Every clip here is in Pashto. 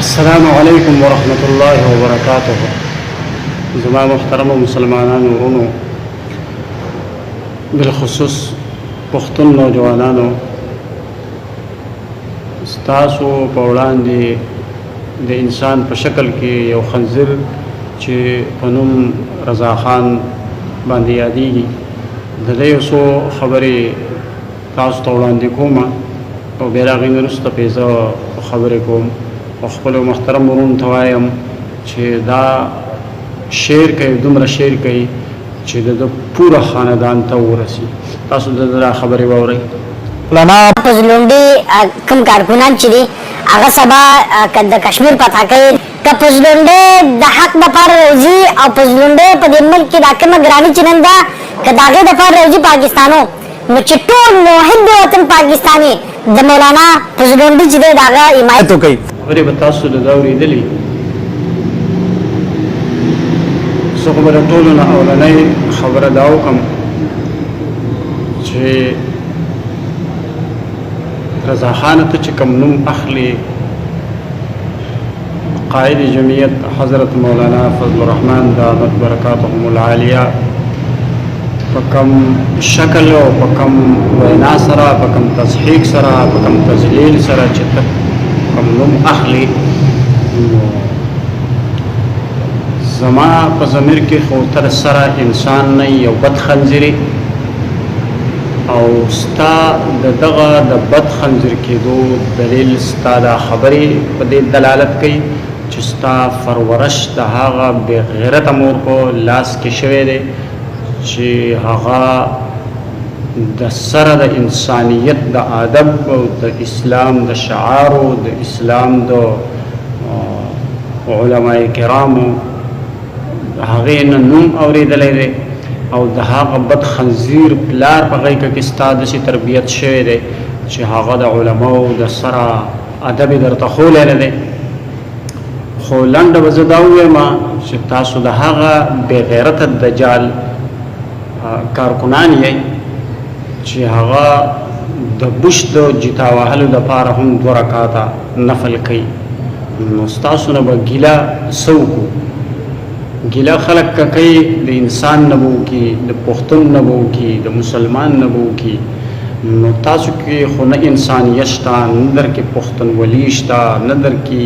السلام علیکم ورحمۃ اللہ وبرکاتہ. زما محترم مسلمانانو ورونو، بالخصوص پښتون نوجوانانو، ستاسو په وړاندې د انسان په شکل کې یو خنزیر چې په نوم رضا خان باندې یادېږي، د دې یو څو خبرې تاسو ته وړاندې کوم او بیا د هغې نه وروسته پرې زه خبرې کوم او خپلو محترم ورونو ته وایم چې دا شعر کوي، دومره شعر کوي چې د پوره خاندان ته ورسي. تاسو د دا خبرې واورئ. پزلونډي کوم کارکونان چې دي هغه سبا د کشمیر پتا کوي که پزلونډي د حق دپاره راځي او پزلونډي په دې ملک کې دا کومه ګراني چې نن ده که د هغې دپاره راځي پاکستانو، نو چې ټول موحد د وطن پاکستاني د مولانا پزلونډي چې دی د هغه حمایت وکوي. خبرې به تاسو د دا اورېدلي. زه خو به د ټولو نه اولنۍ خبره دا وکړم چې رضا خان ته چې کوم نوم اخلي قائد جمعیت حضرت مولانا فضل الرحمن دامت برکاتهم العالیه په کوم شکل او په کوم وینا سره، په کوم تصحیح سره، په کوم تذلیل سره چې کوم نوم اخلي، زما په ضمیر کې خو تر سره انسان نه یو بد خنزیري او ستا د دغه د بد خنزیر کېدو دلیل ستا دا خبرې په دې دلالت کوي چې ستا فرورش د هغه بې غیرته مور په لاس کې شوی دی چې هغه د سره د انسانیت د ادب او د اسلام د شعارو د اسلام د علماء کرامو هغې نه نوم اورېدلی دی او د هغه بد خنزیر پلار په غیږه کې ستا داسې تربیت شوی دی چې هغه د علماو د سره ادب یې درته ښولی نه دی. خو لنډه به زه دا ووایم چې تاسو د هغه بې غیرته دجال کارکنان یئ چې هغه د بوش د جتا وهلو دپاره هم 2 رکعاته نفل کوي. نو ستاسو نه به ګیله څه وکړو؟ ګیله خلک که کوي د انسان نه به وکړي، د پښتون نه به وکړي، د مسلمان نه به وکړي. نو تاسو کې خو نه انسانیت شته، نه در کې پښتونولي شته، نه در کې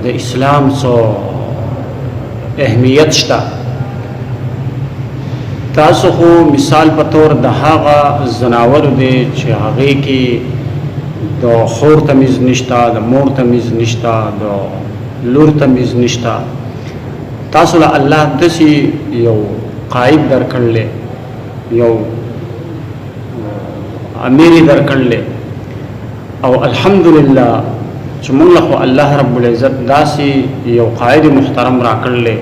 د اسلام څه اهمیت شته. تاسو خو مثال په طور د هغه ځناورو دی چې هغې کې د خور تمیز نشته، د مور تمیز نشته، د لور تمیز نشته. تاسو له الله داسې یو قائد درکړلی، یو امیر یې درکړلی او الحمدلله چې موږ له خو الله رب العزت داسې یو قائد محترم راکړلی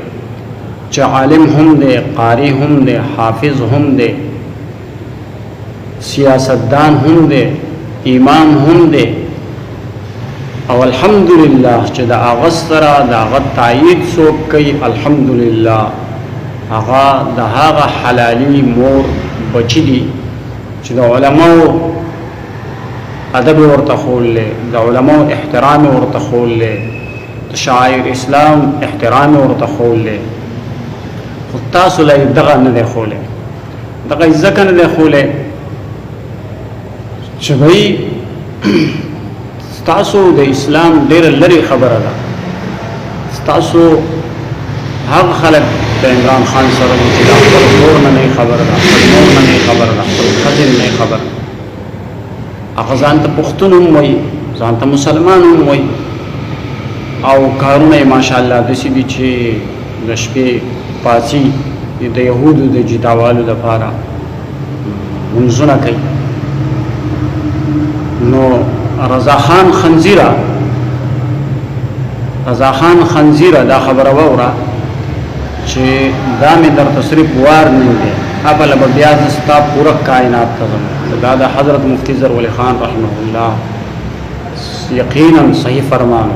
چې عالم هم دی، قاری هم دی، حافظ هم دی، سیاستدان هم دی، امام هم دی او الحمدلله چې د هغه سره د هغه تایید څوک کوي، الحمدلله هغه د هغه حلالي مور بچي دي چې د علماو ادب ورته ښولی، د علماو احترام ورته ښولی، د شاعر اسلام احترام ورته ښولی. خو تاسو له یې دغه نه دی ښولی. دغه یې ځکه نه دی ښولی چې بهی ستاسو د اسلام ډېره لرې خبره ده. ستاسو هغه خلک د عمران خان سره دي چې د خپل کور نه نه خبره ده، خپل مور نه نه خبره ده، خپل ښځې نه خبره. هغه ځان ته پښتون هم وایي، ځان ته مسلمان هم وایي او کارونه یې ماشاءالله داسې دي چې د شپې پاڅي د یهودو د جداوالو دپاره لمونځونه کوي. نو رضا خان خنزیره، رضا خان خنزیره دا خبره واوره چې دا مې درته صرف وارننګ دی، اپله به بیا زه ستا پوره کائنات ته ځم. دا د حضرت مفتی ظرفالعلی خان رحمه الله یقینا صحیح فرمانو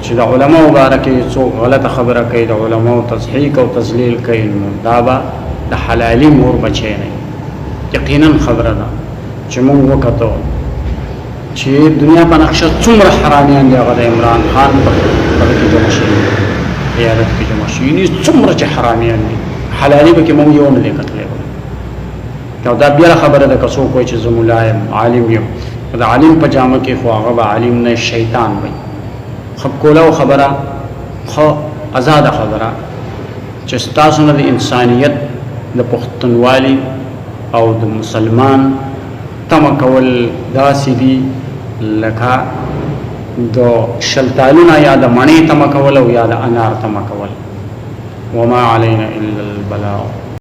چې د علماو باره کې څوک غلطه خبره کوي، د علماو تصحیح او تذلیل کوي، نو دا به د حلالي مور بچی نه. یقینا خبره ده چې موږ وکتو چې دنیا په نقشه څومره حرامیان دی هغه د عمران خان په کې جمع شوي قیادت کې جمع شوي دي څومره چې حرامیان دي حلالي به کې مونږ یو نه دی کتلی او دا بیا خبره ده که څوک وایي چې زه ملا یم عالم یم د عالم په جامه کې خو هغه به عالم نه شیطان وي کولاو خبره خو آزاده خبره چې ستاسو نه د انسانیت د پښتونوالي او د مسلمان تمه کول داسې دي لکه د شلتالونه یا د مڼې تمه کول او یا د انار تمه کول وما علینا الا البلاغ